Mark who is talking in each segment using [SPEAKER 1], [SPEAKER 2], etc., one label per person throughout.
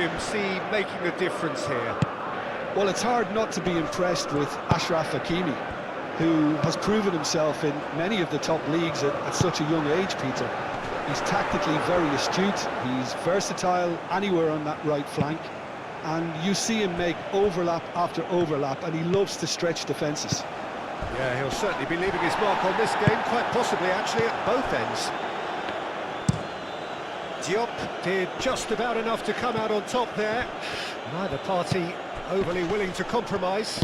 [SPEAKER 1] him see making a difference here?
[SPEAKER 2] Well, it's hard not to be impressed with Achraf Hakimi, who has proven himself in many of the top leagues at such a young age, Peter. He's tactically very astute, he's versatile anywhere on that right flank, and you see him make overlap after overlap, and he loves to stretch defences.
[SPEAKER 1] Yeah, he'll certainly be leaving his mark on this game, quite possibly actually at both ends. Diop did just about enough to come out on top there. Neither party overly willing to compromise.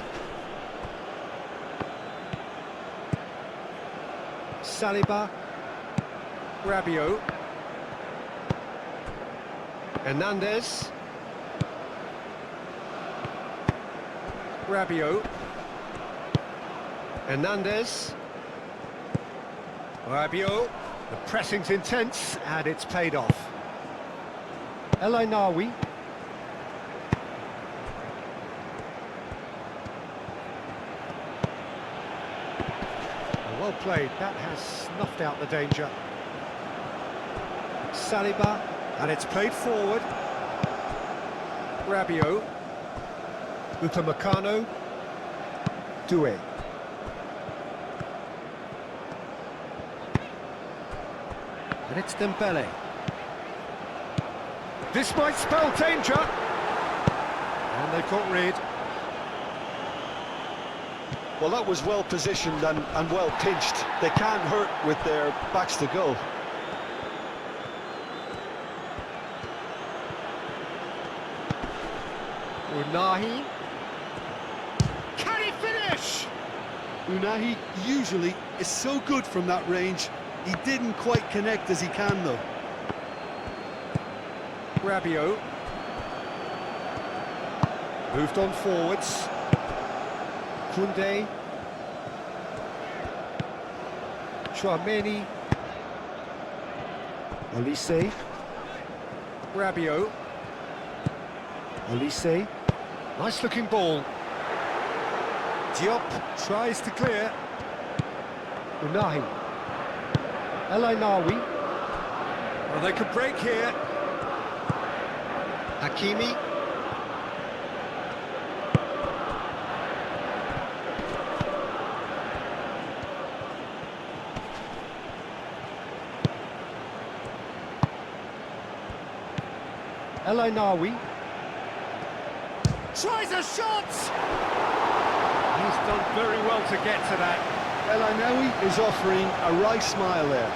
[SPEAKER 1] Saliba, Rabiot, Hernandez, Rabiot, Hernandez, Rabiot. The pressing's intense and it's paid off. El Ainaoui. Well played, that has snuffed out the danger. Saliba, and it's played forward. Rabiot. Upamecano. Doué. And it's Dembele. This might spell danger. And they've got rid.
[SPEAKER 2] Well, that was well positioned and well pinched. They can't hurt with their backs to goal.
[SPEAKER 1] Unahi. Can he finish?
[SPEAKER 2] Unahi usually is so good from that range. He didn't quite connect as he can, though.
[SPEAKER 1] Rabiot. Moved on forwards. Koundé. Chouameni. Olise. Rabiot. Olise. Nice looking ball. Diop tries to clear. Unahi. El Ainaoui. Well, they could break here. Hakimi. El Ainaoui. Tries a shot! He's done very well to get to that.
[SPEAKER 2] El Ainaoui is offering a wry smile there.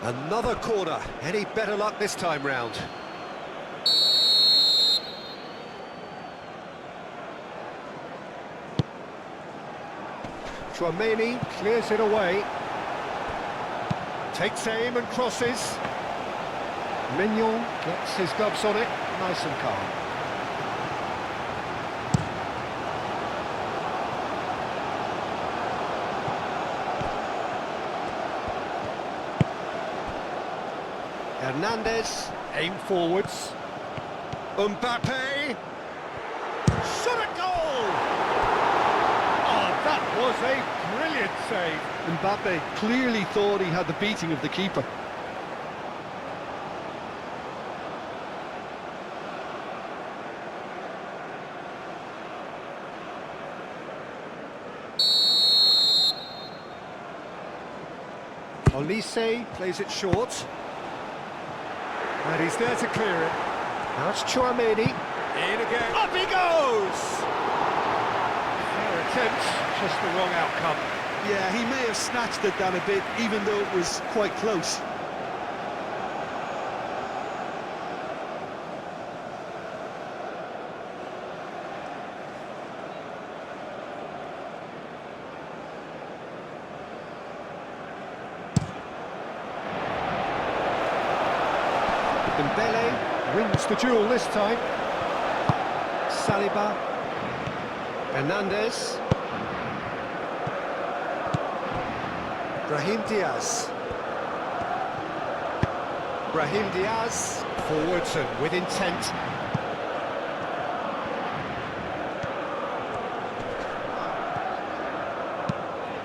[SPEAKER 1] Another corner. Any better luck this time round? Chouameni clears it away. Takes aim and crosses. Mignon gets his gloves on it, nice and calm. Hernandez, aim forwards. Mbappe. Shot at goal! Oh, that was a brilliant save.
[SPEAKER 2] Mbappe clearly thought he had the beating of the keeper.
[SPEAKER 1] Olise plays it short. And he's there to clear it. Now it's Chouameni. In again. Up he goes! Fair attempt, just the wrong outcome.
[SPEAKER 2] Yeah, he may have snatched it down a bit, even though it was quite close.
[SPEAKER 1] Dembele wins the duel this time. Saliba. Hernandez. Brahim Diaz. Brahim Diaz, forwards and with intent.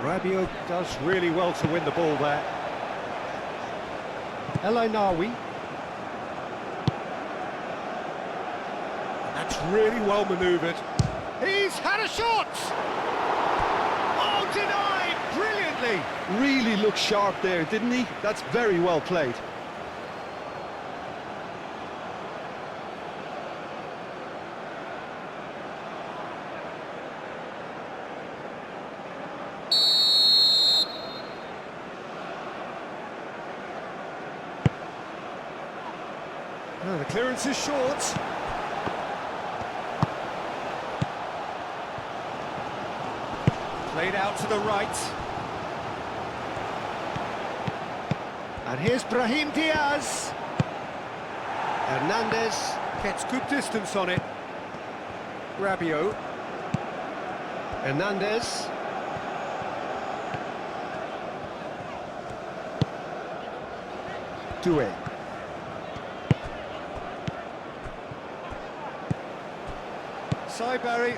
[SPEAKER 1] Rabiot does really well to win the ball there. El Ainawi. That's really well manoeuvred. He's had a shot! Oh, denied! Brilliantly!
[SPEAKER 2] Really looked sharp there, didn't he? That's very well played.
[SPEAKER 1] Oh, the clearance is short. Played out to the right. And here's Brahim Diaz. Hernandez gets good distance on it. Rabiot. Hernandez. Doué. Barry,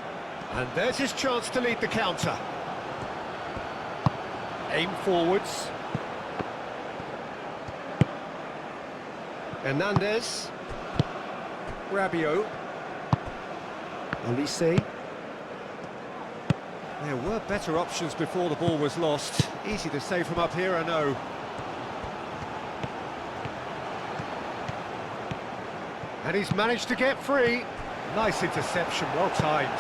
[SPEAKER 1] and there's his chance to lead the counter. Aim forwards. Hernandez. Rabiot. Olise. There were better options before the ball was lost. Easy to say from up here, I know. And he's managed to get free. Nice interception, well timed.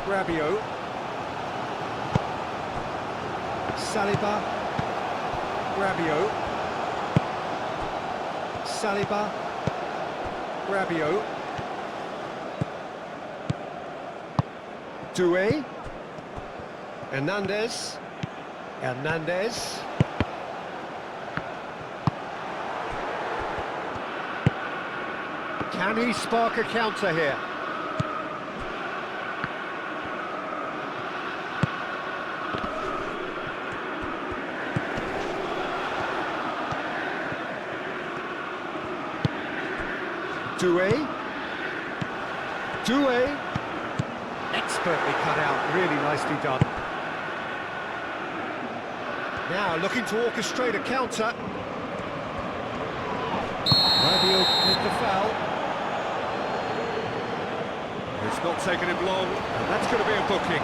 [SPEAKER 1] Rabiot. Saliba. Rabiot. Saliba. Rabiot. Doué. Hernandez. Hernandez. Can he spark a counter here? Doué. Doué. Expertly cut out, really nicely done. Now looking to orchestrate a counter. Rabiot with the foul. It's not taken him long, and that's going to be a booking.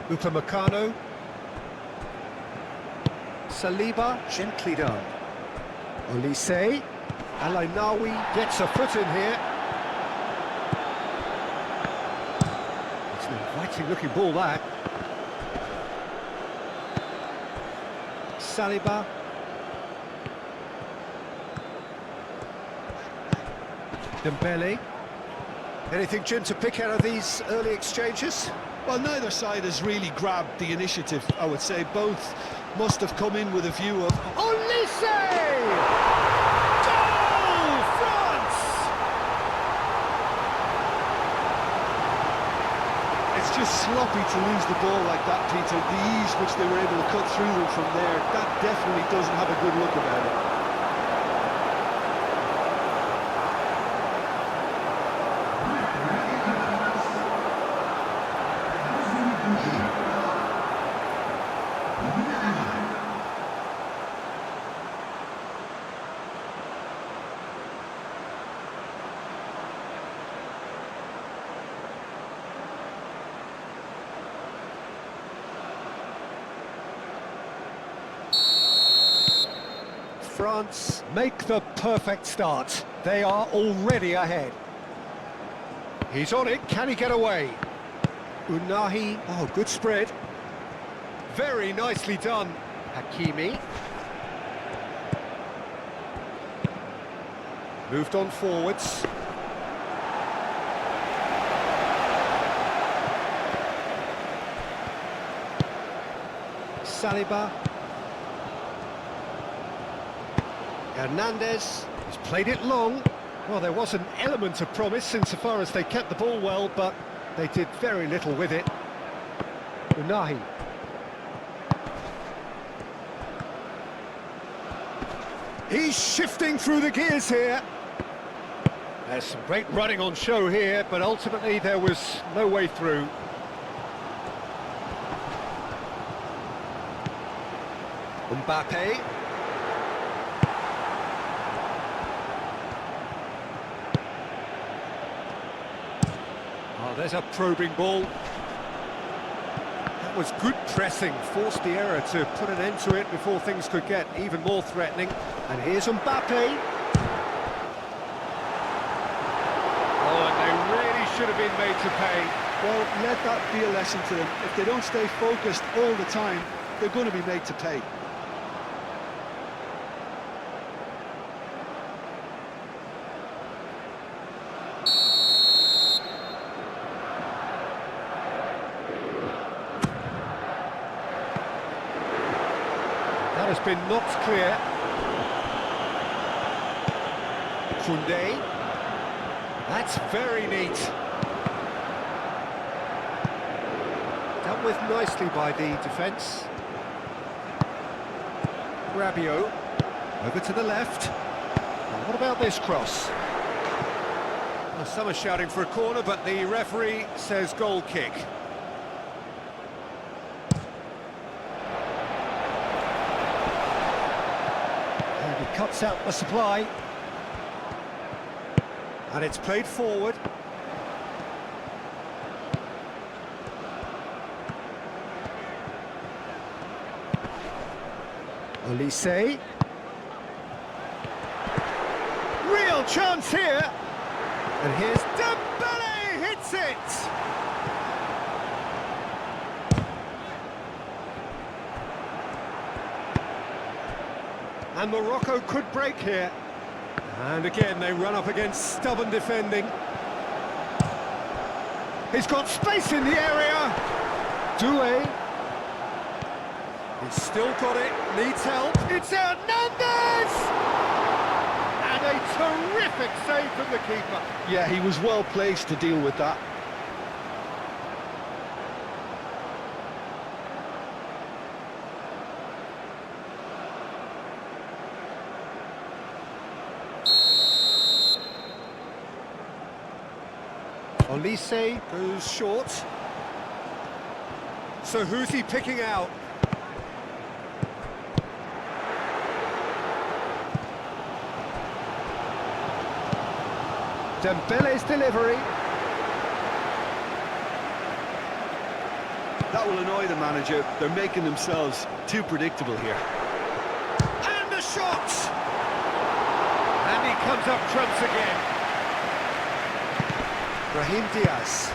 [SPEAKER 1] Upamecano. Saliba, gently done. Olise. El Ainawi gets a foot in here. It's an inviting looking ball, that. Saliba. Dembele. Anything, Jim, to pick out of these early exchanges?
[SPEAKER 2] Well, neither side has really grabbed the initiative, I would say. Both must have come in with a view of...
[SPEAKER 1] Olise! Goal! France!
[SPEAKER 2] It's just sloppy to lose the ball like that, Peter. The ease which they were able to cut through them from there, that definitely doesn't have a good look about it.
[SPEAKER 1] France make the perfect start. They are already ahead. He's on it, can he get away? Unahi, oh, good spread. Very nicely done. Hakimi. Moved on forwards. Saliba. Hernandez. He's played it long. Well, there was an element of promise insofar as they kept the ball well, but they did very little with it. Unahi. He's shifting through the gears here. There's some great running on show here, but ultimately there was no way through. Mbappe. Oh, there's a probing ball. That was good pressing, forced the error to put an end to it before things could get even more threatening. And here's Mbappe. Oh, and they really should have been made to pay.
[SPEAKER 2] Well, let that be a lesson to them. If they don't stay focused all the time, they're going to be made to pay.
[SPEAKER 1] That has been knocked clear. Koundé. That's very neat. Dealt with nicely by the defence. Rabiot. Over to the left. Now, what about this cross? Well, some are shouting for a corner, but the referee says goal kick. Cuts out the supply. And it's played forward. Olise. Real chance here. And here's Dembele, hits it! And Morocco could break here. And again, they run up against stubborn defending. He's got space in the area. Doué. He's still got it, needs help. It's Hernandez! And a terrific save from the keeper.
[SPEAKER 2] Yeah, he was well placed to deal with that.
[SPEAKER 1] Olise goes short. So who's he picking out? Dembele's delivery.
[SPEAKER 2] That will annoy the manager. They're making themselves too predictable here.
[SPEAKER 1] And a shot! And he comes up trumps again. Brahim Diaz.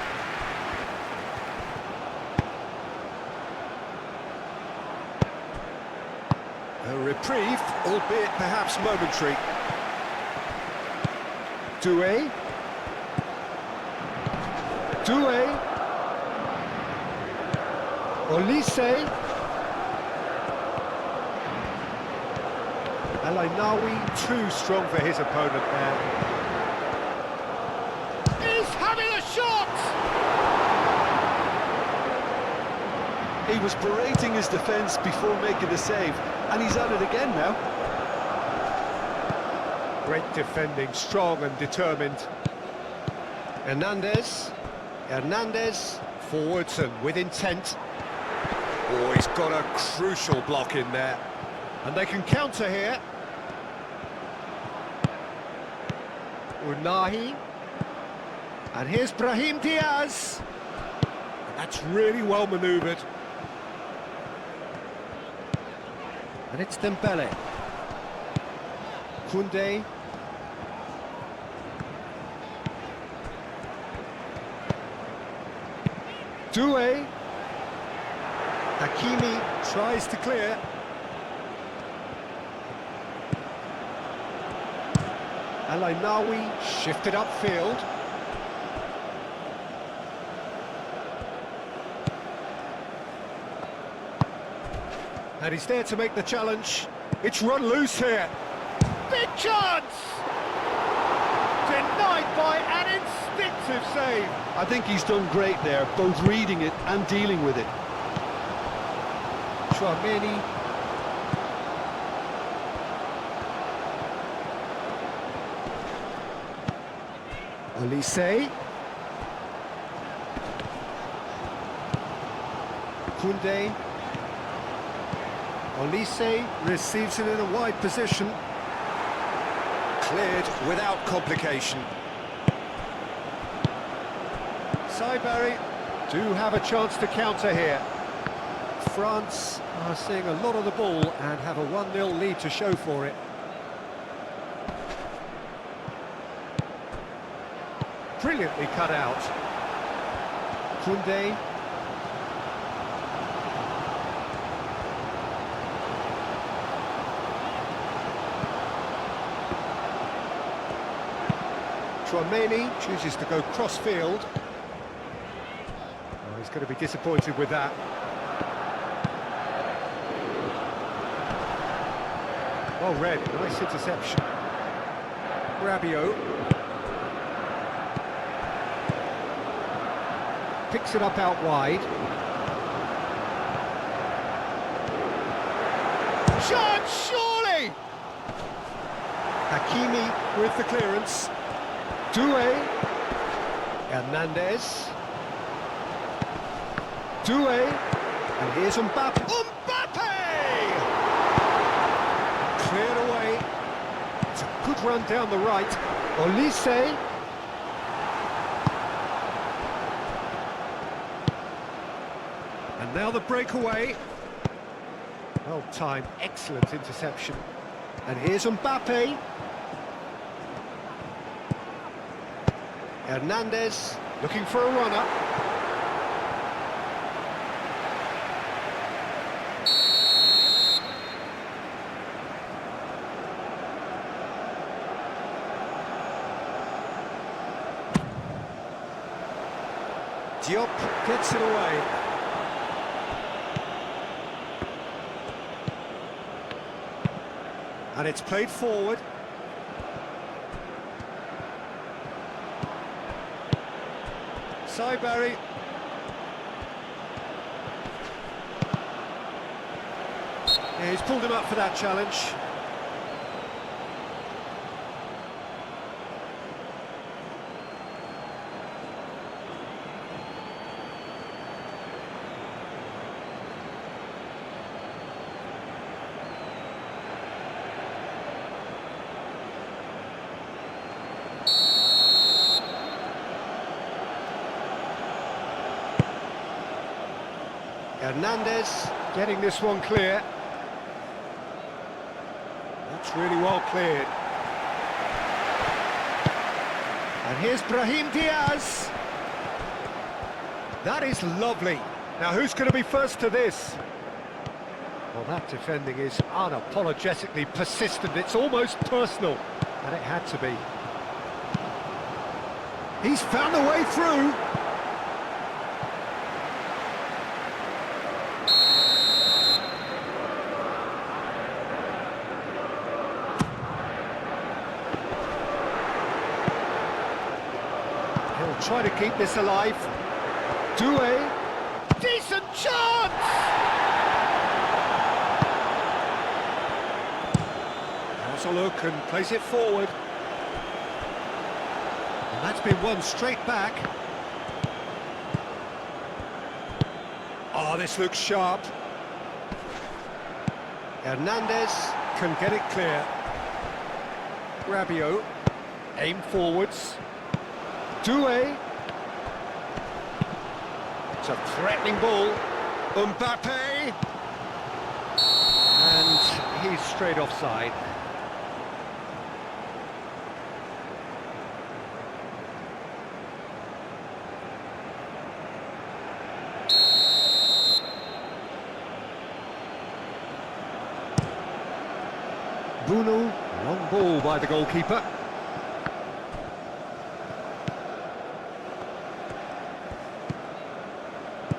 [SPEAKER 1] A reprieve, albeit perhaps momentary. Doué. Doué. Olise. El-Ainaoui too strong for his opponent there.
[SPEAKER 2] He was berating his defence before making the save, and he's at it again now.
[SPEAKER 1] Great defending, strong and determined. Hernandez. Hernandez, forwards and with intent. Oh, he's got a crucial block in there. And they can counter here. Unahi. And here's Brahim Diaz. And that's really well manoeuvred. And it's Dembele. Koundé. Doué. Hakimi tries to clear. Alainawi shifted upfield. And he's there to make the challenge. It's run loose here. Big chance! Denied by an instinctive save.
[SPEAKER 2] I think he's done great there, both reading it and dealing with it.
[SPEAKER 1] Chouameni. Olise. Koundé. Olise receives it in a wide position. Cleared without complication. Saibari do have a chance to counter here. France are seeing a lot of the ball and have a 1-0 lead to show for it. Brilliantly cut out. Koundé. Chouameni chooses to go cross-field. Oh, he's going to be disappointed with that. Well read, nice interception. Rabiot. Picks it up out wide. Chance, surely! Hakimi with the clearance. Doué. Hernandez. Doué. And here's Mbappe. Mbappe! Cleared away. It's a good run down the right. Olise. And now the breakaway. Well timed, excellent interception. And here's Mbappe. Hernandez looking for a runner. Diop gets it away. And it's played forward. Saibari. Yeah, he's pulled him up for that challenge. Hernandez getting this one clear. That's really well cleared. And here's Brahim Diaz. That is lovely. Now who's going to be first to this? Well, that defending is unapologetically persistent. It's almost personal. And it had to be. He's found a way through. He'll try to keep this alive. Doué. Decent chance! Has a look and plays it forward. And that's been won straight back. Oh, this looks sharp. Hernandez can get it clear. Rabiot. Aim forwards. Doué. It's a threatening ball. Mbappe. And he's straight offside. Bruno, long ball by the goalkeeper.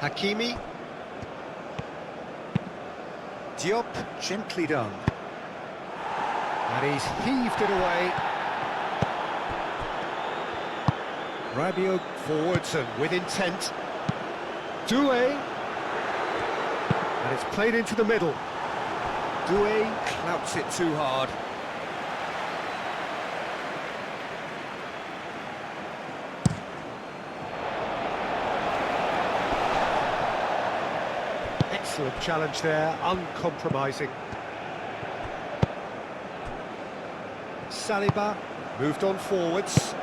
[SPEAKER 1] Hakimi. Diop, gently done. And he's heaved it away. Rabiot forwards and with intent. Doué. And it's played into the middle. Doué clouts it too hard. Excellent challenge there, uncompromising. Saliba moved on forwards.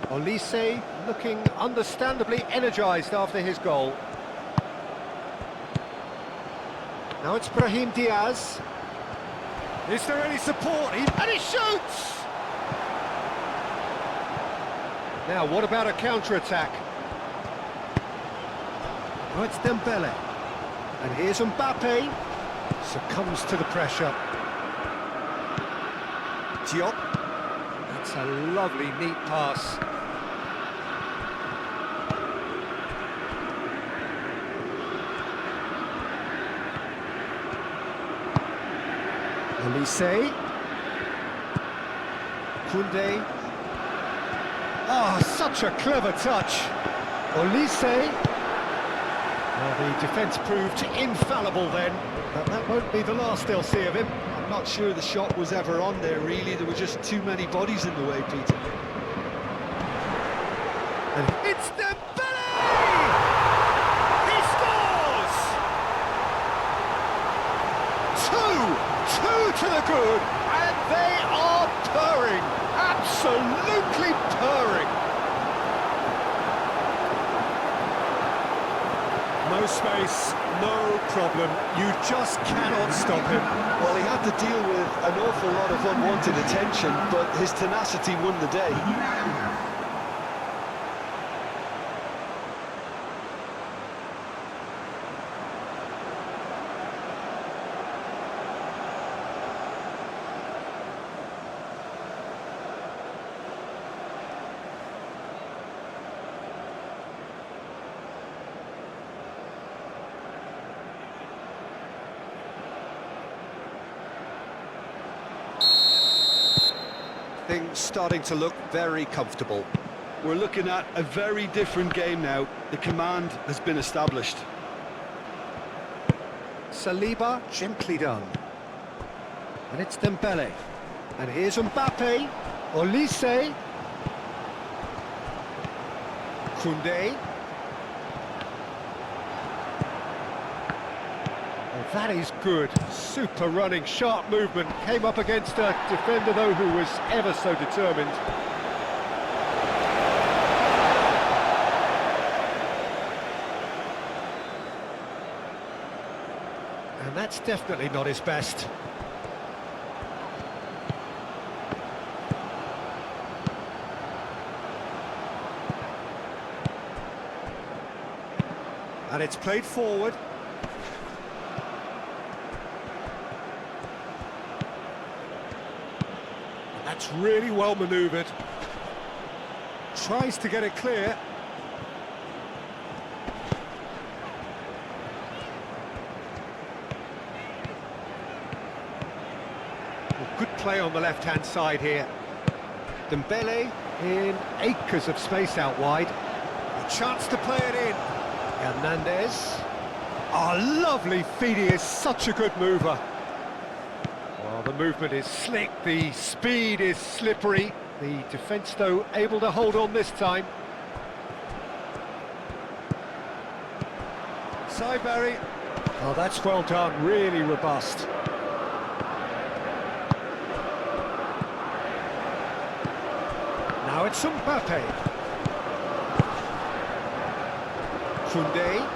[SPEAKER 1] Olise looking understandably energised after his goal. Now it's Brahim Diaz. Is there any support? And he shoots! Now, what about a counter-attack? Oh, it's Dembele. And here's Mbappe. Succumbs to the pressure. Diop. That's a lovely, neat pass. Olise. Koundé. Oh, such a clever touch. Olise. Well, the defence proved infallible then, but that won't be the last they'll see of him.
[SPEAKER 2] I'm not sure the shot was ever on there, really. There were just too many bodies in the way, Peter.
[SPEAKER 1] And it's Dembele! He scores! Two to the good, and they are purring, absolutely purring. No space, no problem, you just cannot stop him.
[SPEAKER 2] Well, he had to deal with an awful lot of unwanted attention, but his tenacity won the day.
[SPEAKER 1] Things starting to look very comfortable.
[SPEAKER 2] We're looking at a very different game now. The command has been established.
[SPEAKER 1] Saliba, gently done. And it's Dembele. And here's Mbappe. Olise. Koundé. Oh, that is good. Super running, sharp movement. Came up against a defender, though, who was ever so determined. And that's definitely not his best. And it's played forward. That's really well manoeuvred. Tries to get it clear. Well, good play on the left-hand side here. Dembele in acres of space out wide. A chance to play it in. Hernandez. Oh, lovely feed. He is such a good mover. Well, the movement is slick, the speed is slippery. The defence, though, able to hold on this time. Barry. Oh, that's well done, really robust. Now it's Mbappe. Koundé.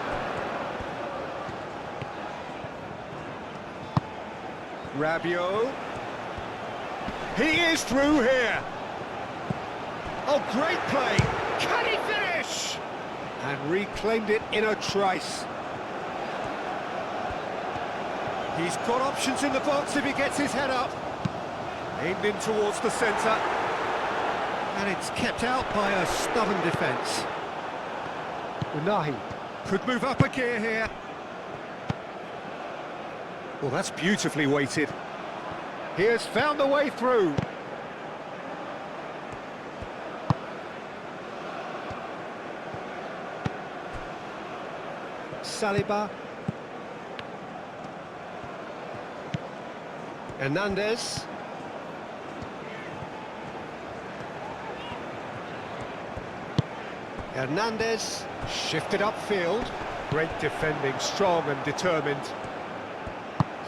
[SPEAKER 1] Rabiot. He is through here. Oh, great play. Can he finish? And reclaimed it in a trice. He's got options in the box if he gets his head up. Aimed in towards the centre. And it's kept out by a stubborn defence. Unahi could move up a gear here. Well, that's beautifully weighted. He has found the way through. Saliba. Hernandez. Hernandez shifted upfield. Great defending, strong and determined.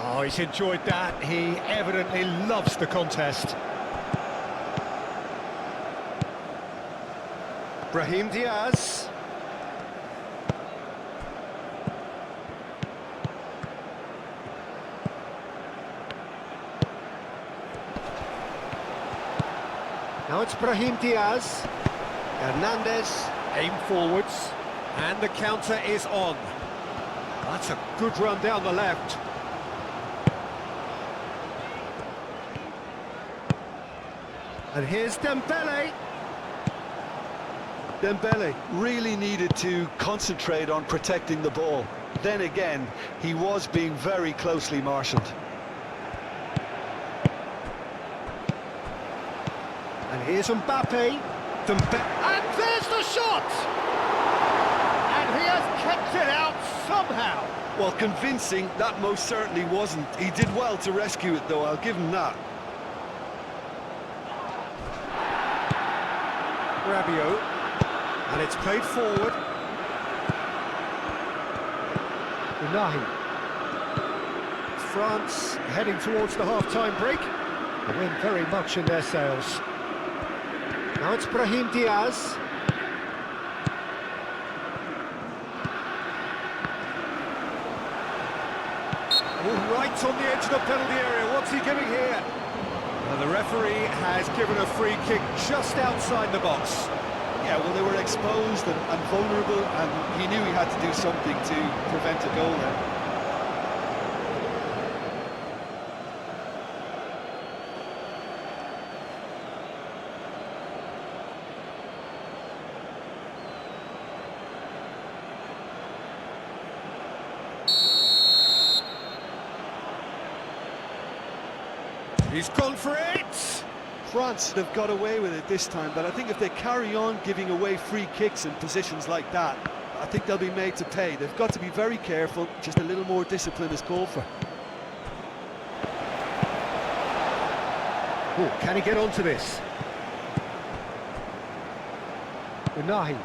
[SPEAKER 1] Oh, he's enjoyed that. He evidently loves the contest. Brahim Diaz. Now it's Brahim Diaz. Hernandez, aim forwards, and the counter is on. That's a good run down the left. And here's Dembele.
[SPEAKER 2] Dembele really needed to concentrate on protecting the ball. Then again, he was being very closely marshalled.
[SPEAKER 1] And here's Mbappe. And there's the shot! And he has kept it out somehow.
[SPEAKER 2] Well, convincing, that most certainly wasn't. He did well to rescue it, though, I'll give him that.
[SPEAKER 1] Rabiot. And it's played forward. Unahi. France heading towards the half-time break. The wind very much in their sails. Now it's Brahim Diaz. Oh, right on the edge of the penalty area. What's he giving here? And the referee has given a free kick just outside the box.
[SPEAKER 2] Yeah, well, they were exposed and vulnerable, and he knew he had to do something to prevent a goal there.
[SPEAKER 1] He's gone for it!
[SPEAKER 2] France have got away with it this time, but I think if they carry on giving away free kicks in positions like that, I think they'll be made to pay. They've got to be very careful, just a little more discipline is called for.
[SPEAKER 1] Oh, can he get onto this? Unahi.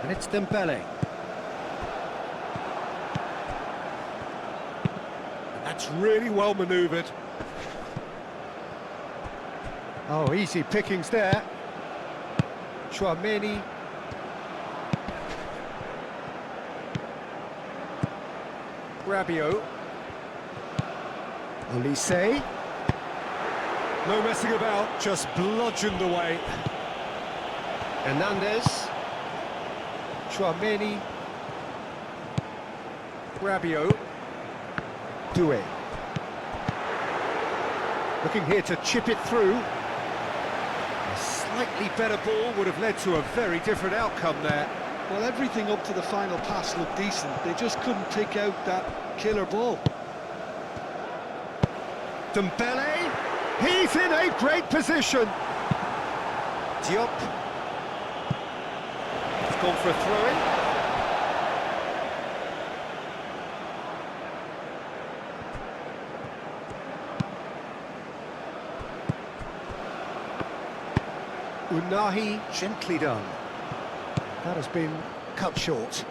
[SPEAKER 1] And it's Dembele. And that's really well manoeuvred. Oh, easy pickings there. Chouameni. Rabiot. Olise. No messing about, just bludgeoned away. Hernandez. Chouameni. Rabiot. Doué. Looking here to chip it through. A slightly better ball would have led to a very different outcome there.
[SPEAKER 2] Well, everything up to the final pass looked decent. They just couldn't pick out that killer ball.
[SPEAKER 1] Dembele. He's in a great position. Diop. He's gone for a throw-in. Unahi, gently done. That has been cut short.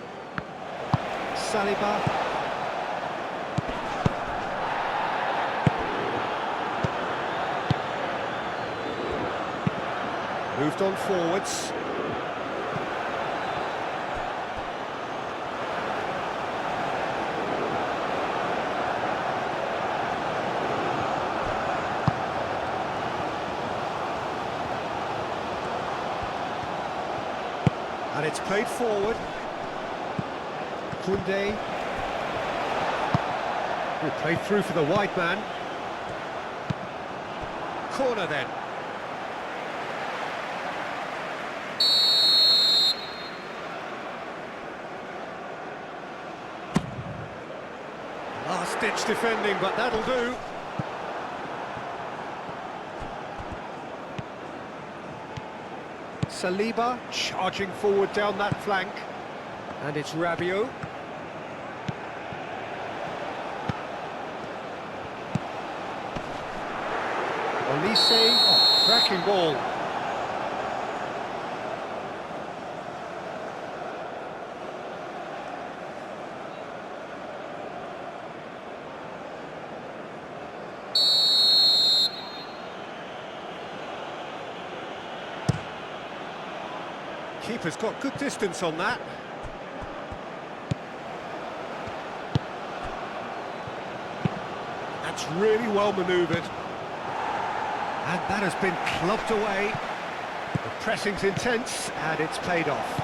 [SPEAKER 1] Saliba. Moved on forwards. And it's played forward. Koundé. Will play through for the wide man. Corner then. Last-ditch defending, but that'll do. Saliba charging forward down that flank. And it's Rabiot. Olise, cracking ball. Keeper's got good distance on that. That's really well manoeuvred. And that has been clubbed away. The pressing's intense, and it's paid off.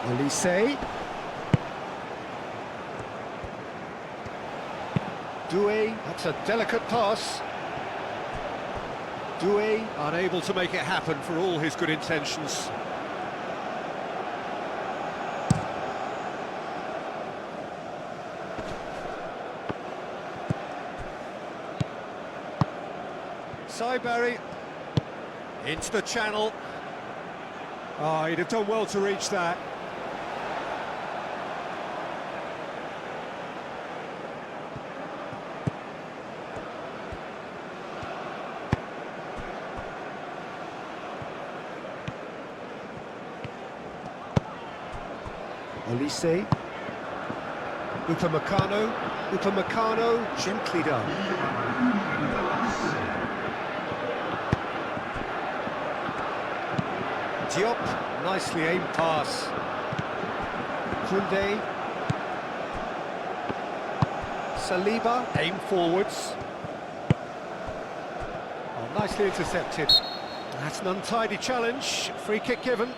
[SPEAKER 1] Olise. Doué, that's a delicate pass. Doué unable to make it happen for all his good intentions. Barry into the channel. Oh, he'd have done well to reach that. Olise. Upamecano, gently done. Diop, nicely aimed pass. Koundé. Saliba, aim forwards. Oh, nicely intercepted. That's an untidy challenge. Free kick given.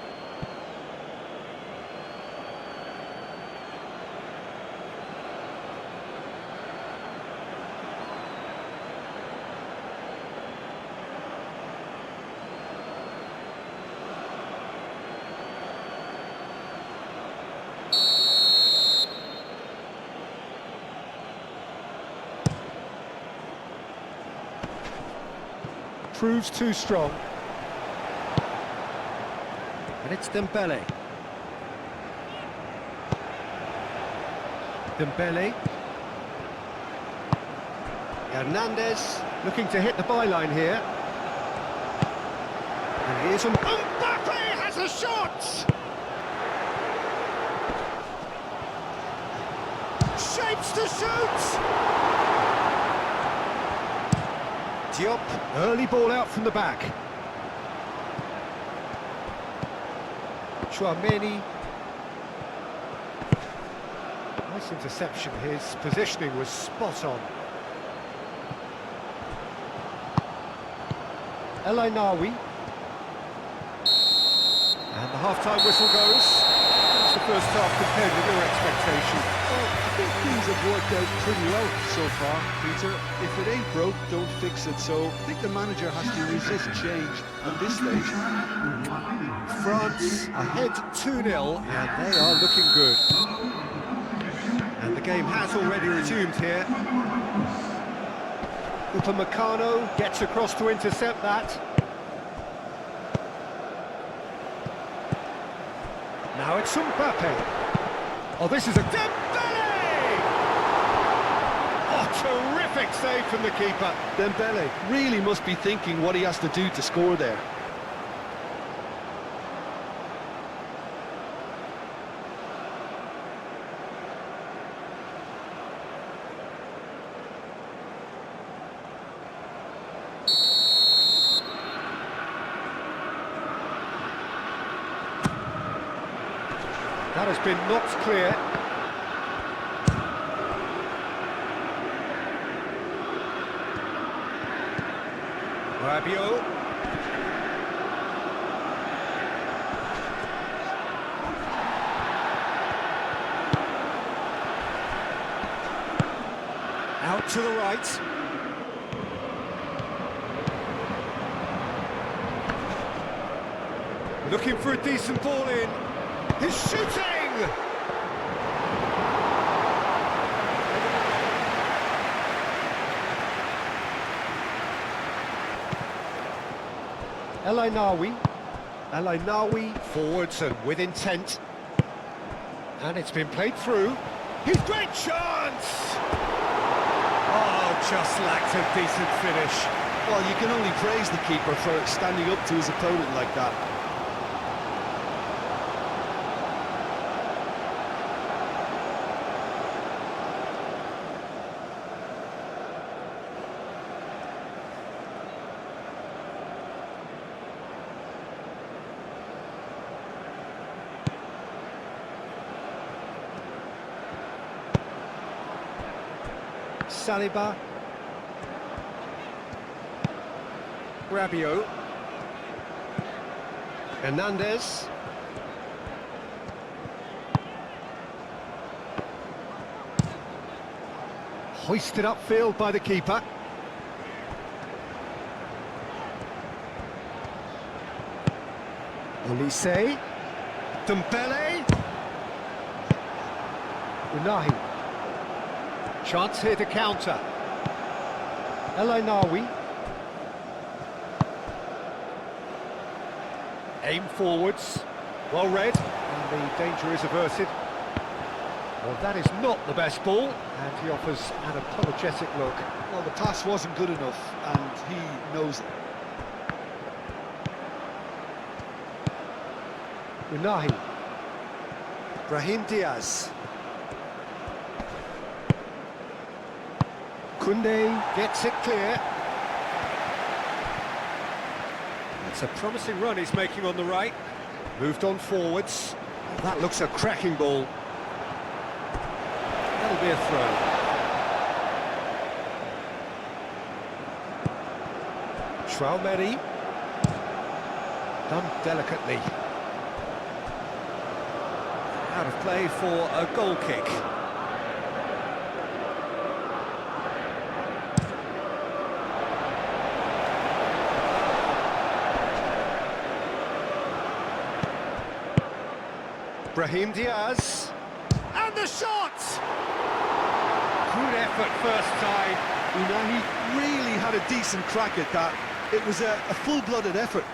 [SPEAKER 1] Proves too strong. And it's Dembele. Dembele. Hernandez looking to hit the byline here. And here's Mbappe has a shot! Shapes to shoot! Diop, early ball out from the back. Tchouaméni. Nice interception, his positioning was spot on. El Ainaoui. And the half-time whistle goes. How's the first half compared with your expectation?
[SPEAKER 2] Well, I think things have worked out pretty well so far, Peter. If it ain't broke, don't fix it. So I think the manager has to resist change at this stage.
[SPEAKER 1] France ahead 2-0, and they are looking good. And the game has already resumed here. Upamecano gets across to intercept that. Now it's Mbappe. Oh, this is a Dembele! Oh, terrific save from the keeper.
[SPEAKER 2] Dembele really must be thinking what he has to do to score there.
[SPEAKER 1] That has been knocked clear. Rabiot. Out to the right. Looking for a decent ball in. He's shooting! El Ainawi forwards and with intent. And it's been played through. His great chance! Oh, just lacked a decent finish.
[SPEAKER 2] Well, you can only praise the keeper for standing up to his opponent like that.
[SPEAKER 1] Saliba. Rabiot. Hernandez. Hoisted upfield by the keeper. Olise. Dembele. Unahi. Chance here to counter. El Ainawi. Aim forwards. Well read. And the danger is averted. Well, that is not the best ball. And he offers an apologetic look.
[SPEAKER 2] Well, the pass wasn't good enough, and he knows it.
[SPEAKER 1] Unahi. Brahim Diaz. Koundé gets it clear. It's a promising run he's making on the right. Moved on forwards. That looks a cracking ball. That'll be a throw. Traoré. Done delicately. Out of play for a goal kick. Brahim Diaz, and the shot! Good effort first time.
[SPEAKER 2] Unahi really had a decent crack at that. It was a full-blooded effort.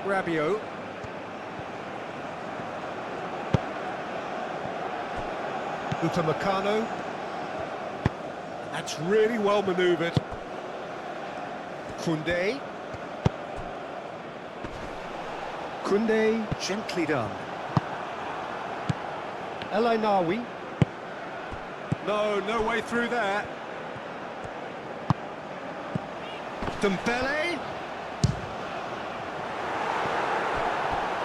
[SPEAKER 1] Rabiot. Upamecano. That's really well manoeuvred. Koundé. Koundé, gently done. El Ainawi. No way through there. Dembele.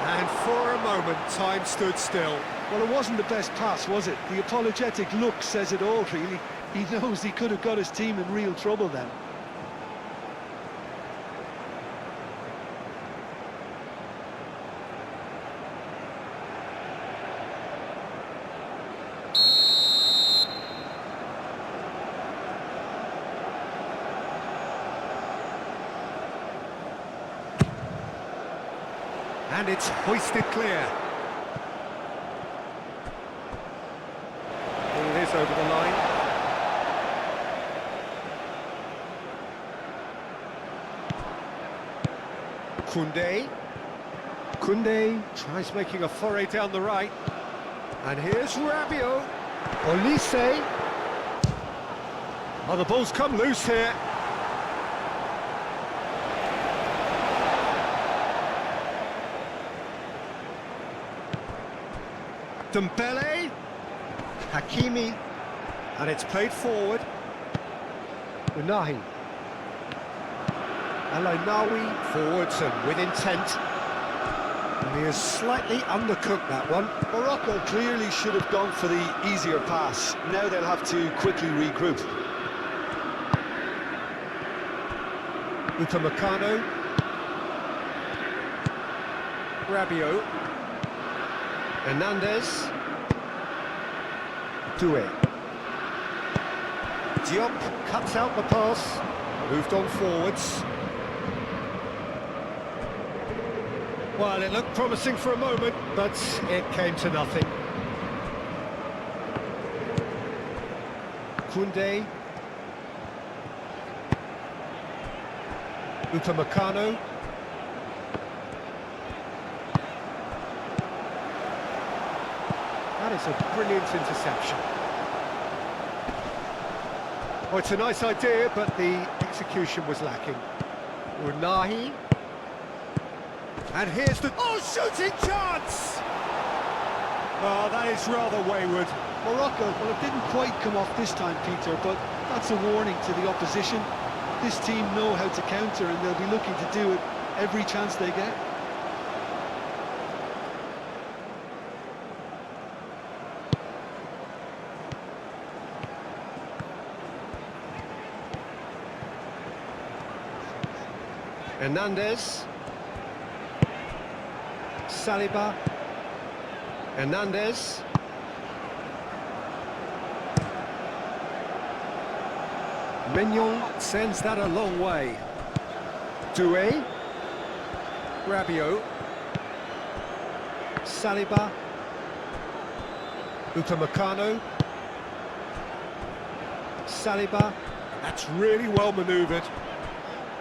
[SPEAKER 1] And for a moment, time stood still.
[SPEAKER 2] Well, it wasn't the best pass, was it? The apologetic look says it all, really. He knows he could have got his team in real trouble then.
[SPEAKER 1] And it's hoisted clear. Ball is over the line. Koundé. Koundé tries making a foray down the right. And here's Rabiot. Olise. Oh, the ball's come loose here. Dembele, Hakimi, and it's played forward. Unahi. El Ainawi forwards and with intent. And he has slightly undercooked that one.
[SPEAKER 2] Morocco clearly should have gone for the easier pass. Now they'll have to quickly regroup.
[SPEAKER 1] Upamecano. Rabiot. Hernandez. Doué. Diop cuts out the pass. Moved on forwards. Well, it looked promising for a moment, but it came to nothing. Koundé. Upamecano. That is a brilliant interception. Oh, it's a nice idea, but the execution was lacking. Unahi. And here's the... Oh, shooting chance! Oh, that is rather wayward.
[SPEAKER 2] Morocco, well, it didn't quite come off this time, Peter, but that's a warning to the opposition. This team know how to counter, and they'll be looking to do it every chance they get.
[SPEAKER 1] Hernandez. Saliba. Hernandez. Mignon sends that a long way. Doué. Rabiot. Saliba. Upamecano. Saliba. That's really well manoeuvred.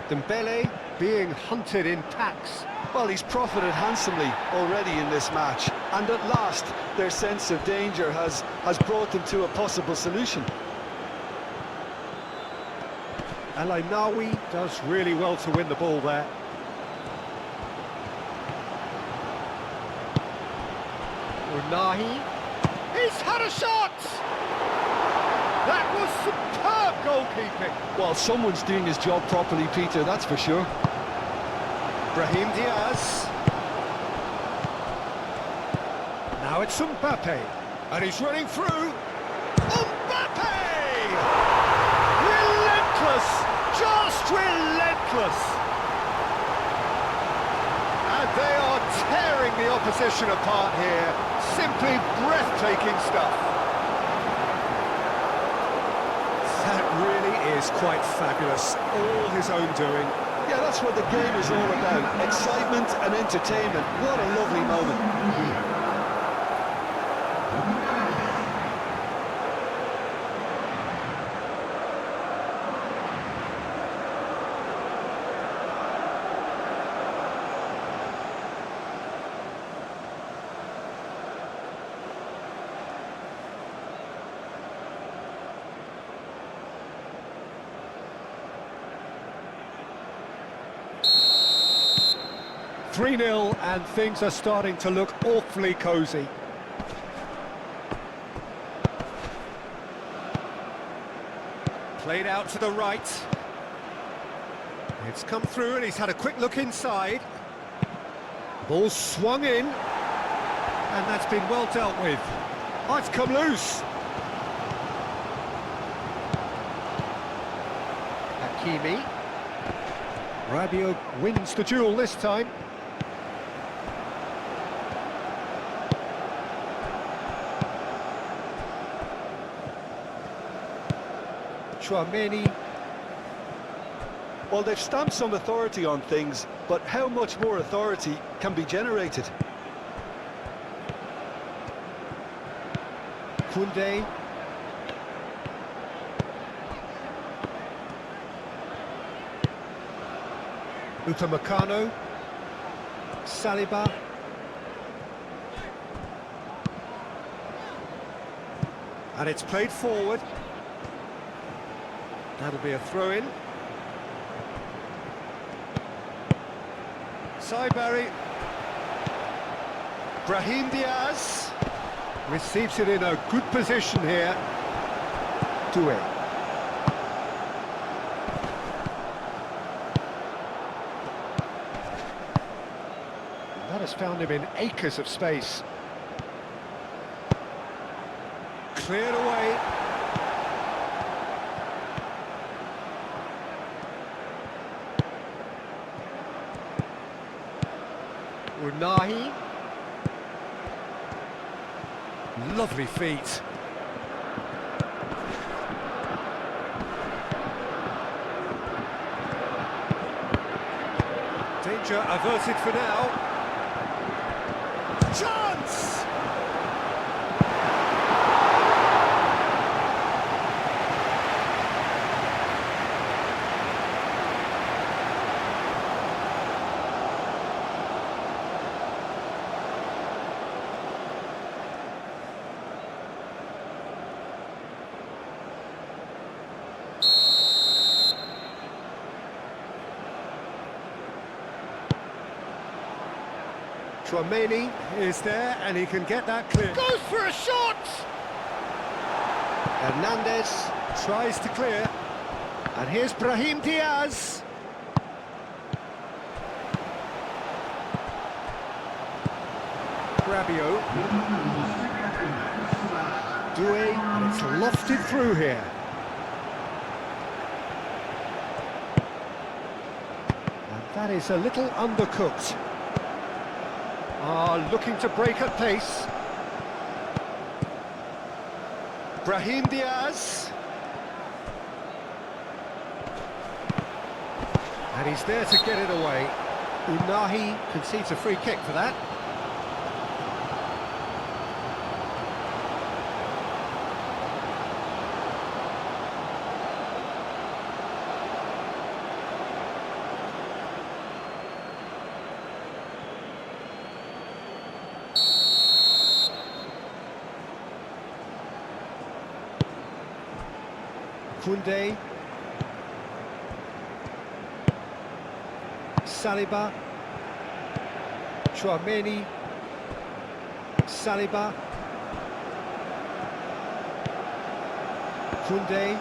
[SPEAKER 1] Dembele being hunted in packs.
[SPEAKER 2] Well, he's profited handsomely already in this match, and at last their sense of danger has brought them to a possible solution.
[SPEAKER 1] El Ainaoui does really well to win the ball there. Unahi. He's had a shot! That was superb goalkeeping.
[SPEAKER 2] Well, someone's doing his job properly, Peter, that's for sure.
[SPEAKER 1] Brahim Diaz. Now it's Mbappe. And he's running through. Mbappe! Relentless! Just relentless! And they are tearing the opposition apart here. Simply breathtaking stuff. That really is quite fabulous. All his own doing.
[SPEAKER 2] Yeah, that's what the game is all about. Excitement and entertainment. What a lovely moment.
[SPEAKER 1] 3-0 and things are starting to look awfully cosy. Played out to the right. It's come through and he's had a quick look inside. Ball swung in. And that's been well dealt with. Oh, it's come loose. Hakimi. Rabiot wins the duel this time. Chouameni.
[SPEAKER 2] Well, they've stamped some authority on things, but how much more authority can be generated?
[SPEAKER 1] Koundé. Upamecano. Saliba. And it's played forward. That'll be a throw-in. Saibari. Brahim Diaz receives it in a good position here. Doué. That has found him in acres of space. Cleared away. Unahi. Lovely feet. Danger averted for now. Chance! Chouameni is there, and he can get that clear. Goes for a shot! Hernandez tries to clear. And here's Brahim Diaz. Rabiot. Doué, and it's lofted through here. And that is a little undercooked. Looking to break at pace. Brahim Diaz. And he's there to get it away. Unahi concedes a free kick for that. Koundé, Saliba, Chouameni, Saliba, Koundé,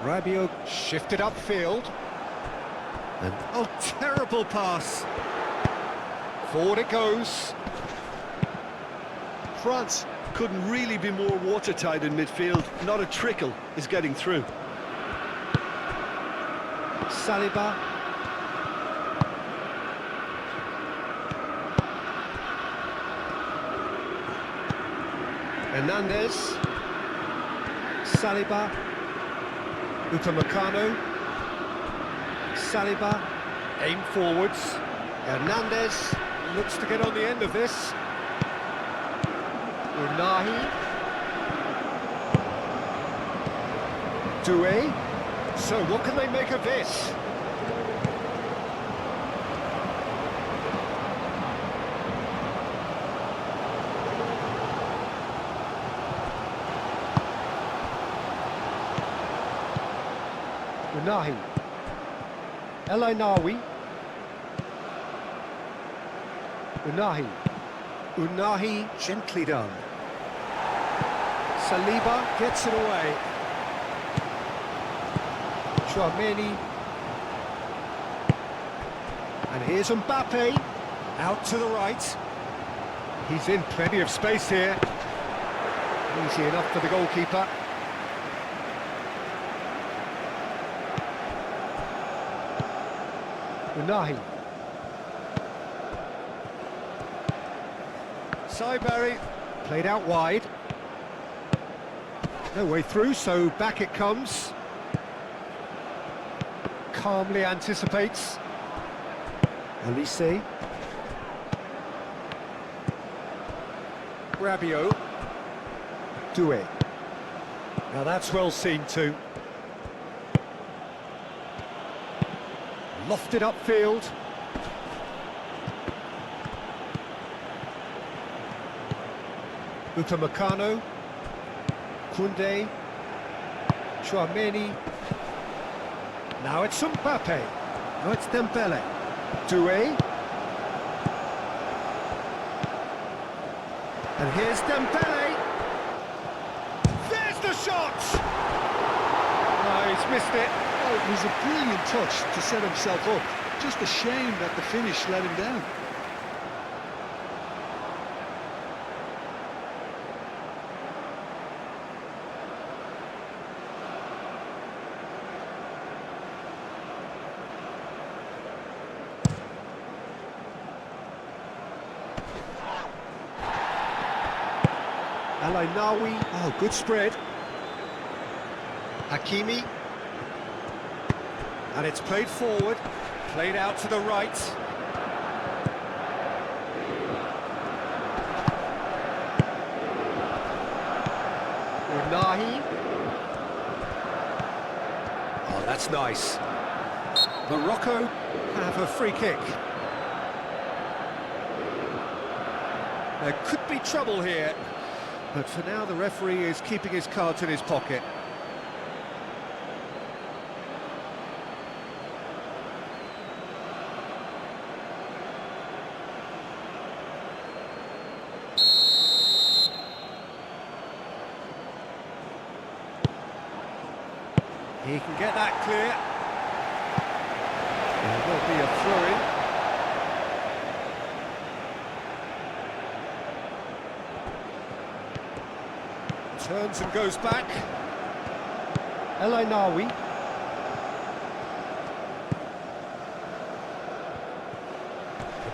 [SPEAKER 1] Rabiot shifted upfield, and oh, terrible pass. Forward it goes.
[SPEAKER 2] France couldn't really be more watertight in midfield. Not a trickle is getting through.
[SPEAKER 1] Saliba. Hernandez. Saliba. Upamecano. Saliba. Aim forwards. Hernandez looks to get on the end of this. Unahi. Doué. So what can they make of this? Unahi. El Ainawi. Unahi gently done. Saliba gets it away. Chouameni. And here's Mbappe. Out to the right. He's in plenty of space here. Easy enough for the goalkeeper. Unahi. Saibari played out wide. No way through, so back it comes. Calmly anticipates. Elise. Rabiot. Doué. Now that's well seen too. Lofted upfield. Upamecano, Koundé, Chouameni. Now it's Mbappe. Now it's Dembele. Doué. And here's Dembele. There's the shot! Oh, he's missed it.
[SPEAKER 2] Oh, it was a brilliant touch to set himself up. Just a shame that the finish let him down.
[SPEAKER 1] Nawi. Oh, good spread. Hakimi. And it's played forward, played out to the right. Unahi. Oh, that's nice. Morocco have a free kick. There could be trouble here, but for now the referee is keeping his cards in his pocket. He can get that clear. There will be a throw-in. Turns and goes back. Nawi.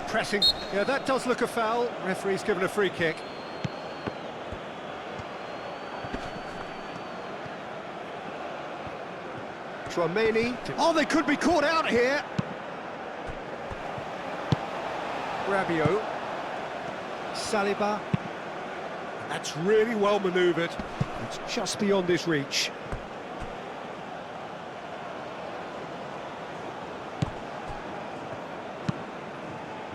[SPEAKER 1] Pressing. Yeah, that does look a foul. Referee's given a free kick. Chouameni. Oh, they could be caught out here. Rabiot. Saliba. That's really well manoeuvred. It's just beyond his reach.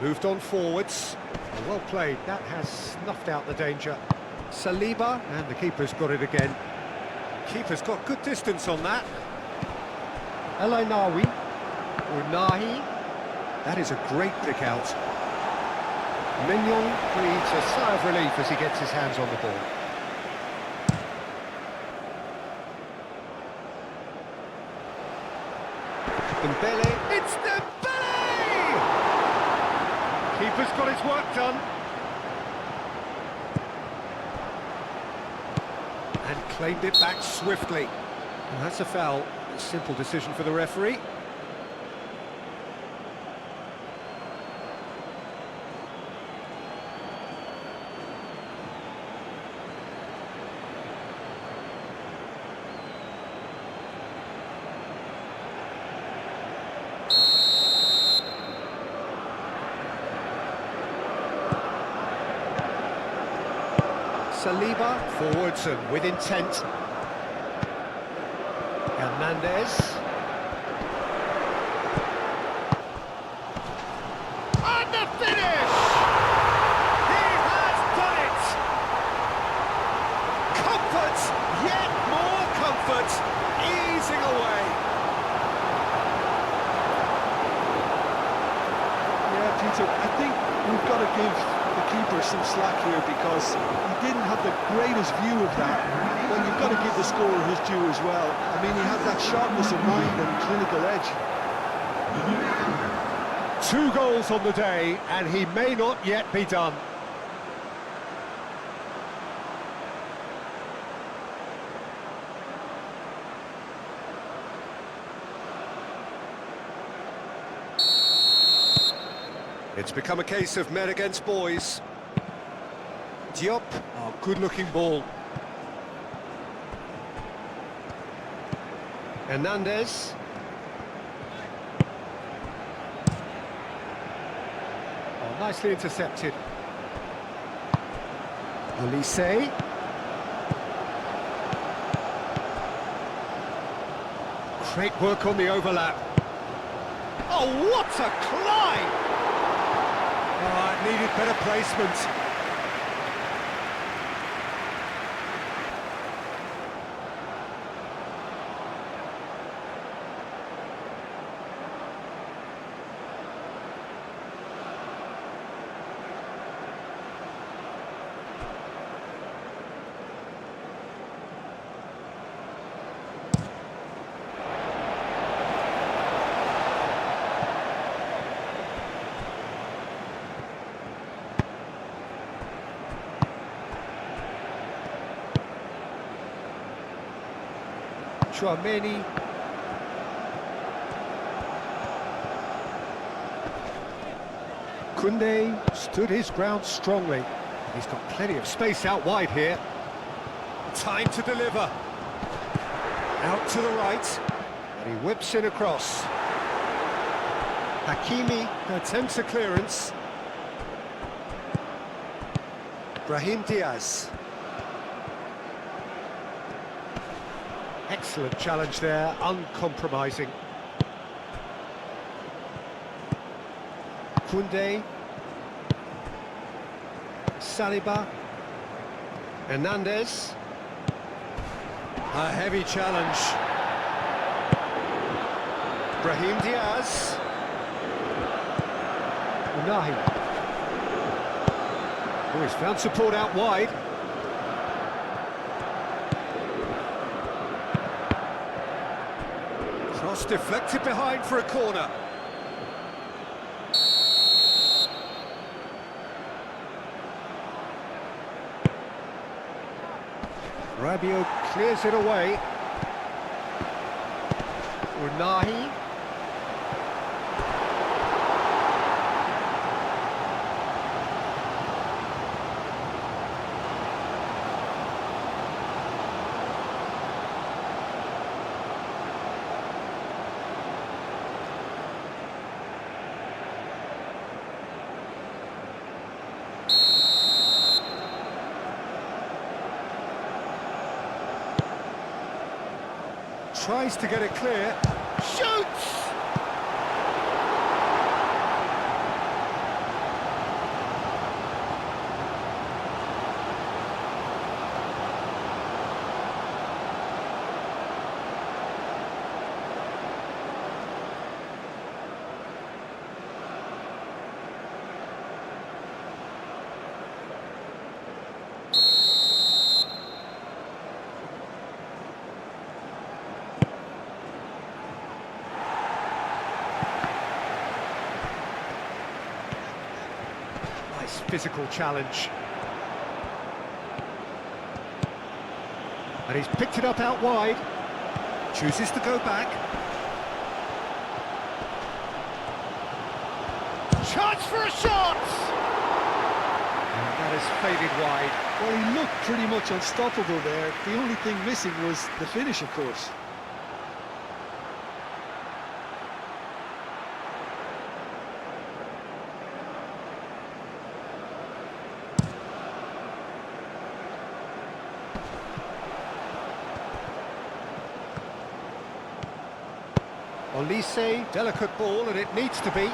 [SPEAKER 1] Moved on forwards. Well played. That has snuffed out the danger. Saliba, and the keeper's got it again. Keeper's got good distance on that. Nawi. Unahi. That is a great pick out. Mignon breathes a sigh of relief as he gets his hands on the ball. Dembele. It's Dembele! Keeper's got his work done. And claimed it back swiftly. And that's a foul. A simple decision for the referee. Saliba, forwards and with intent. Hernandez. And the finish! He has done it! Comfort, yet more comfort, easing away.
[SPEAKER 2] Yeah, Peter, I think we've got to give the keeper some slack here because he didn't have the greatest view of that. But you've got to give the scorer his due as well. I mean, he had that sharpness of mind and clinical edge.
[SPEAKER 1] 2 goals on the day, and he may not yet be done. It's become a case of men against boys. Diop, oh, good-looking ball. Hernandez. Oh, nicely intercepted. Olise. Great work on the overlap. Oh, what a climb! Oh, it needed better placement. Chouameni. Koundé stood his ground strongly. He's got plenty of space out wide here. Time to deliver. Out to the right. And he whips in across. Hakimi attempts a clearance. Brahim Diaz. Excellent challenge there, uncompromising. Koundé. Saliba. Hernandez. A heavy challenge. Brahim Diaz. Unahi. Oh, he's found support out wide. Cross deflected behind for a corner. Rabiot clears it away. Unahi. Tries to get it clear. Shoots! Physical challenge. And he's picked it up out wide. Chooses to go back. Chance for a shot! And that is faded wide.
[SPEAKER 2] Well, he looked pretty much unstoppable there. The only thing missing was the finish, of course.
[SPEAKER 1] Olise, delicate ball, and it needs to be.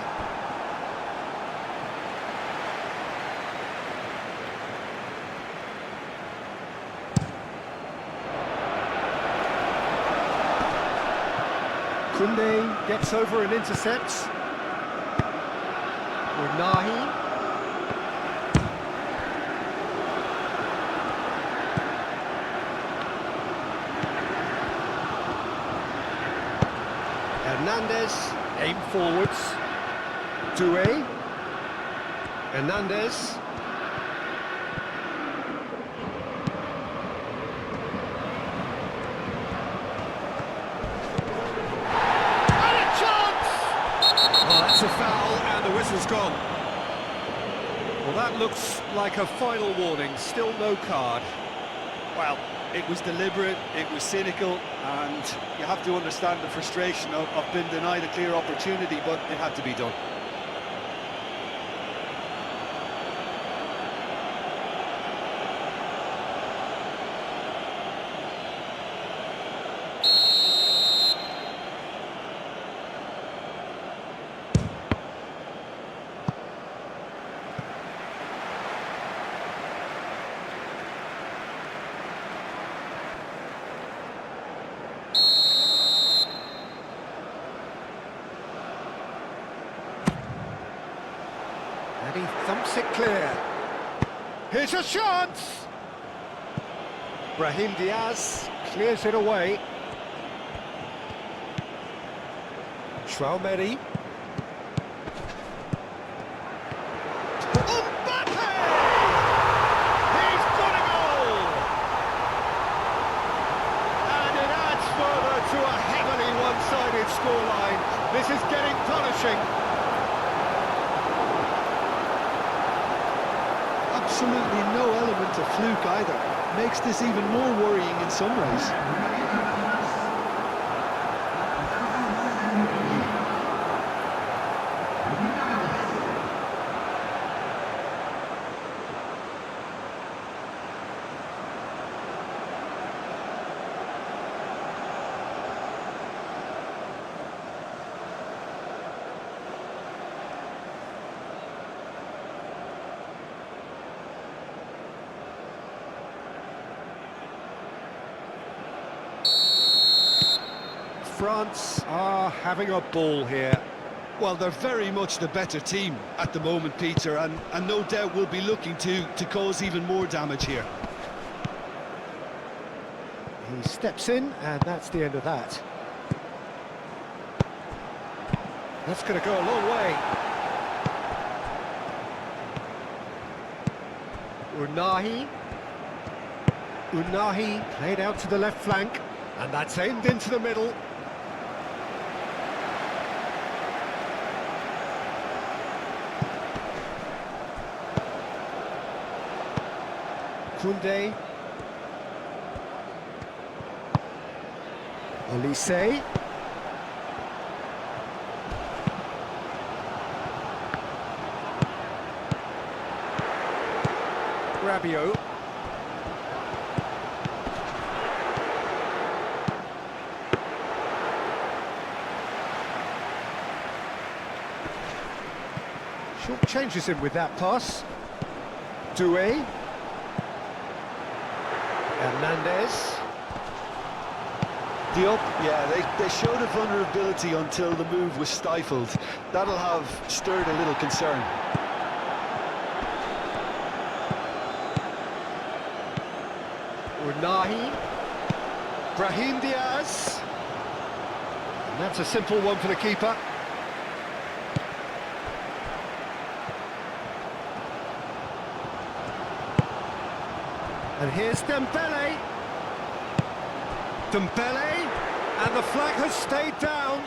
[SPEAKER 1] Koundé gets over and intercepts. Unahi. Hernandez, aim forwards. Doué. Hernandez. And a chance! Oh, that's a foul, and the whistle's gone. Well, that looks like a final warning, still no card.
[SPEAKER 2] Well, it was deliberate, it was cynical, and you have to understand the frustration of being denied a clear opportunity, but it had to be done.
[SPEAKER 1] And he thumps it clear. Here's a chance! Brahim Diaz clears it away. Traumeri. Mbappe! He's got a goal! And it adds further to a heavily one-sided scoreline. This is getting punishing.
[SPEAKER 2] Absolutely no element a fluke either. Makes this even more worrying in some ways.
[SPEAKER 1] France are having a ball here.
[SPEAKER 2] Well, they're very much the better team at the moment, Peter, and no doubt will be looking to cause even more damage here.
[SPEAKER 1] He steps in, and that's the end of that. That's going to go a long way. Unahi played out to the left flank, and that's aimed into the middle. Koundé. Olise. Rabiot. Short changes him with that pass. Doué. Hernandez.
[SPEAKER 2] Diop, yeah, they showed a vulnerability until the move was stifled. That'll have stirred a little concern.
[SPEAKER 1] Unahi. Brahim Diaz. And that's a simple one for the keeper. And here's Dembele. Dembele, and the flag has stayed down.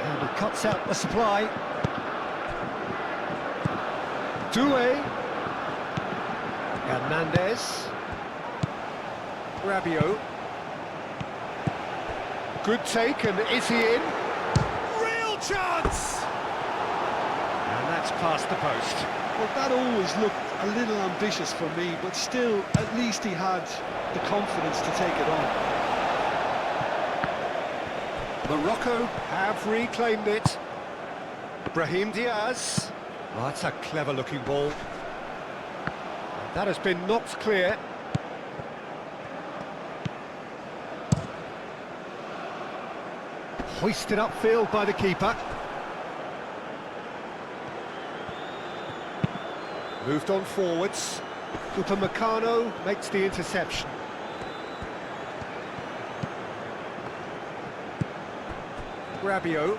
[SPEAKER 1] And he cuts out the supply. Doué. Hernandez. Rabiot. Good take, and is he in? Real chance! And that's past the post.
[SPEAKER 2] Well, that always looked a little ambitious for me, but still, at least he had the confidence to take it on.
[SPEAKER 1] Morocco have reclaimed it. Brahim Diaz. Oh, that's a clever-looking ball. That has been knocked clear. Hoisted upfield by the keeper. Moved on forwards. Upamecano makes the interception. Rabiot.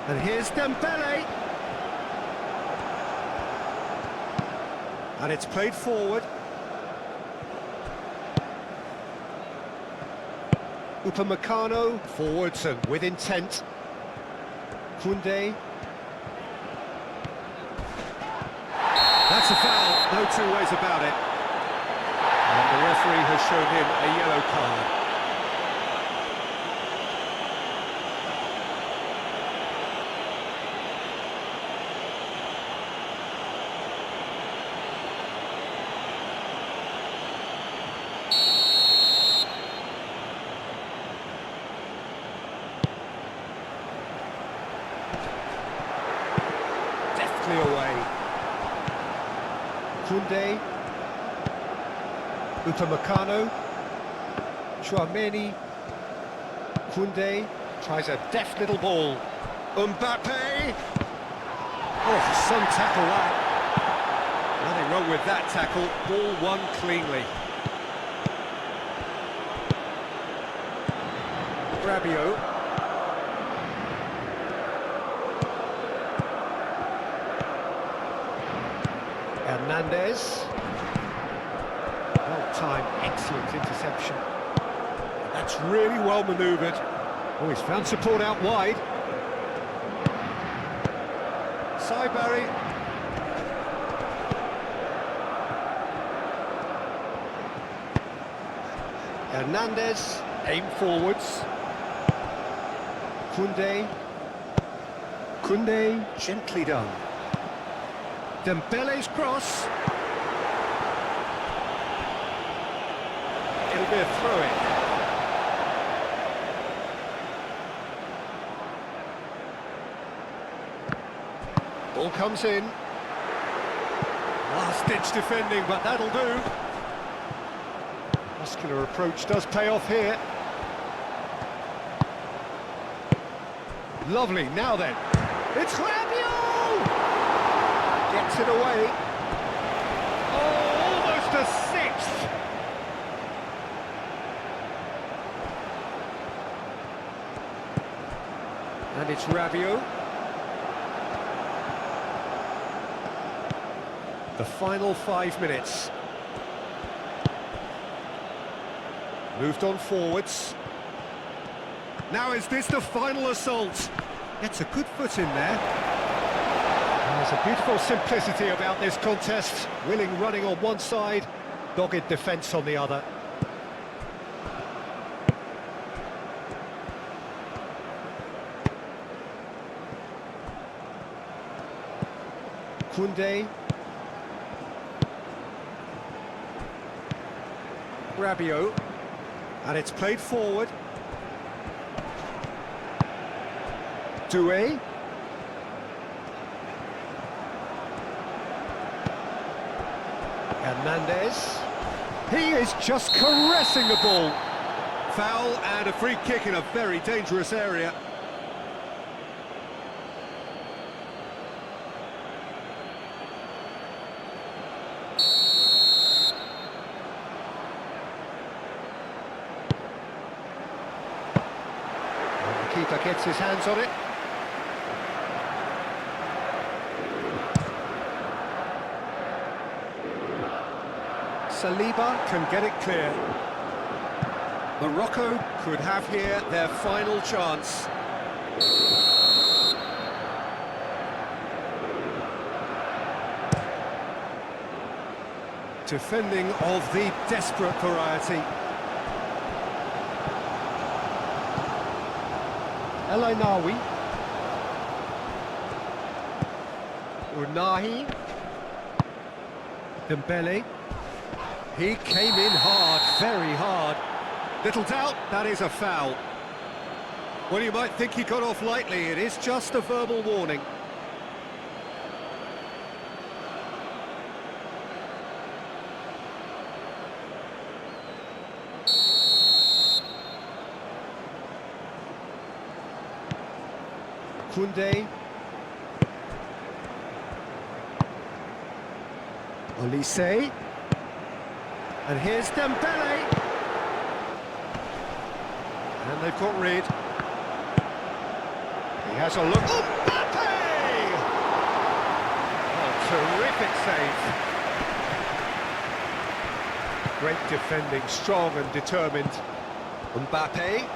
[SPEAKER 1] And here's Dembele. And it's played forward. Upamecano forwards and with intent. Koundé. That's a foul, no two ways about it. And the referee has shown him a yellow card. Away. Koundé. Upamecano. Chouameni. Koundé tries a deft little ball. Mbappe. Oh, some tackle that. Nothing wrong with that tackle. Ball won cleanly. Rabiot. Hernandez. Well-timed, excellent interception. That's really well manoeuvred. Oh, he's found support out wide. Barry. Hernandez, aim forwards. Koundé, gently done. Dembele's cross. It'll be a throw-in. Ball comes in. Last-ditch defending, but that'll do. Muscular approach does pay off here. Lovely, now then. It's Rabiot! Gets it away. Oh, almost a sixth. And it's Rabiot. The final 5 minutes. Moved on forwards. Now is this the final assault? Gets a good foot in there. There's a beautiful simplicity about this contest. Willing running on one side, dogged defence on the other. Koundé. Rabiot, and it's played forward. Doué. Hernandez. He is just caressing the ball. Foul and a free kick in a very dangerous area. Keeper gets his hands on it. Saliba can get it clear. Morocco could have here their final chance. Defending of the desperate variety. El Ainawi. Unahi. Dembele. He came in hard, very hard. Little doubt, that is a foul. Well, you might think he got off lightly. It is just a verbal warning. Koundé. Olise. And here's Dembele. And they've got rid. He has a look. Oh, Mbappe! Oh, terrific save. Great defending, strong and determined. Mbappe.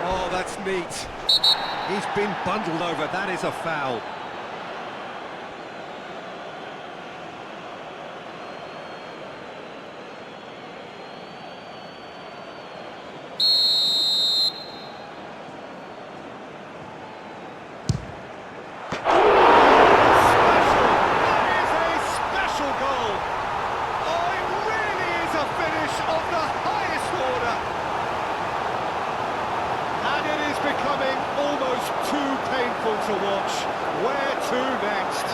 [SPEAKER 1] Oh, that's neat. He's been bundled over, that is a foul. To watch. Where to next?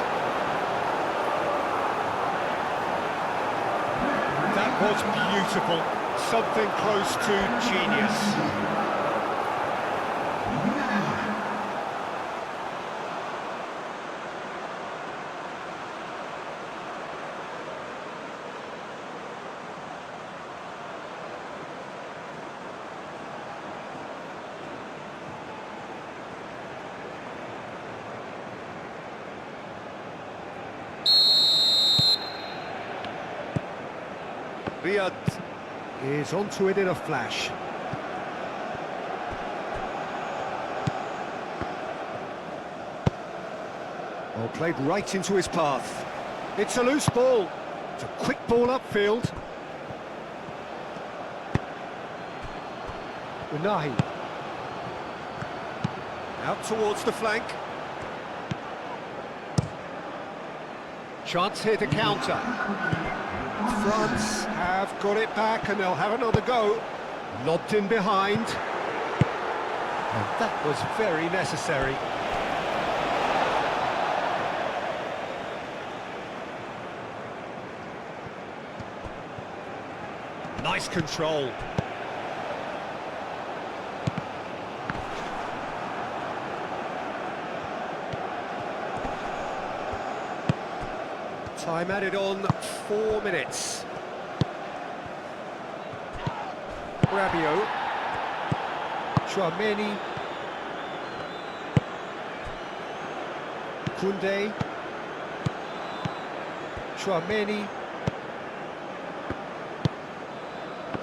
[SPEAKER 1] That was beautiful. Something close to genius. Riyad is onto it in a flash. Well, played right into his path. It's a loose ball. It's a quick ball upfield. Unahi. Out towards the flank. Chance here to counter. France have got it back and they'll have another go. Lobbed in behind. And that was very necessary. Nice control. Time added on 4 minutes. Rabiot. Chouameni. Koundé. Chouameni.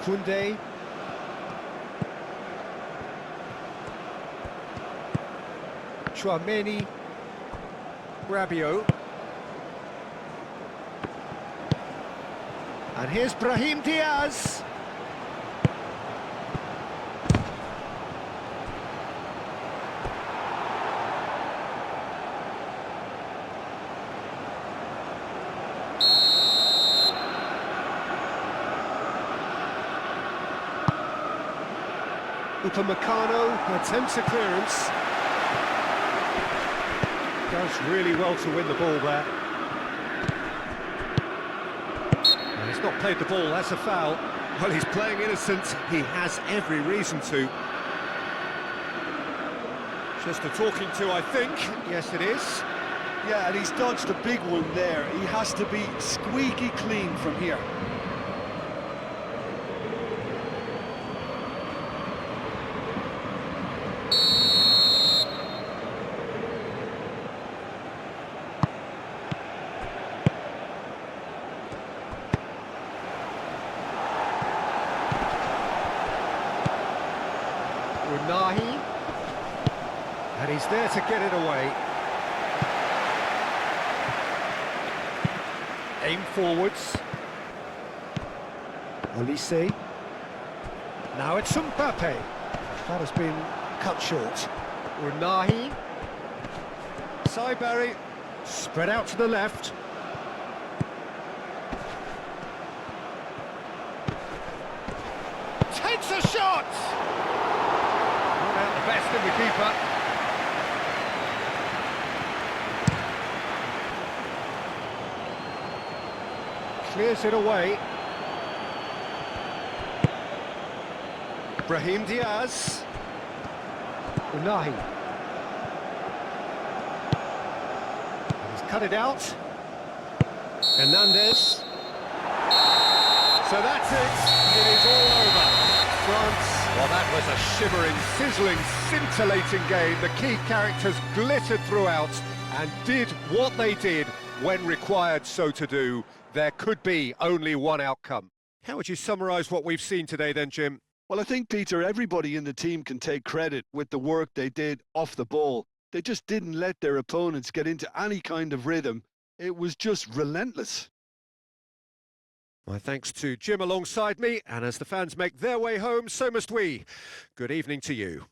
[SPEAKER 1] Koundé. Chouameni. Rabiot. And here's Brahim Diaz. Upamecano attempts a clearance. Does really well to win the ball there. He's not played the ball, that's a foul. Well, he's playing innocent, he has every reason to. Just a talking to, I think. Yes, it is.
[SPEAKER 2] Yeah, and he's dodged a big one there. He has to be squeaky clean from here.
[SPEAKER 1] Unahi, and he's there to get it away. Aim forwards. Olise. Now it's Mbappe. That has been cut short. Unahi. Saibari, spread out to the left. Takes a shot! The best in the keeper. Clears it away. Brahim Diaz. Unahi. He's cut it out. Hernandez. So that's it. It is all over. France. Well, that was a shivering, sizzling, scintillating game. The key characters glittered throughout and did what they did when required so to do. There could be only one outcome. How would you summarise what we've seen today then, Jim?
[SPEAKER 2] Well, I think, Peter, everybody in the team can take credit with the work they did off the ball. They just didn't let their opponents get into any kind of rhythm. It was just relentless.
[SPEAKER 1] My thanks to Jim alongside me, and as the fans make their way home, so must we. Good evening to you.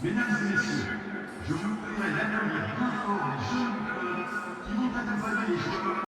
[SPEAKER 3] Mesdames et messieurs, je vous voudrais d'accueillir bien fort les jeunes clubs qui vont accompagner les joueurs.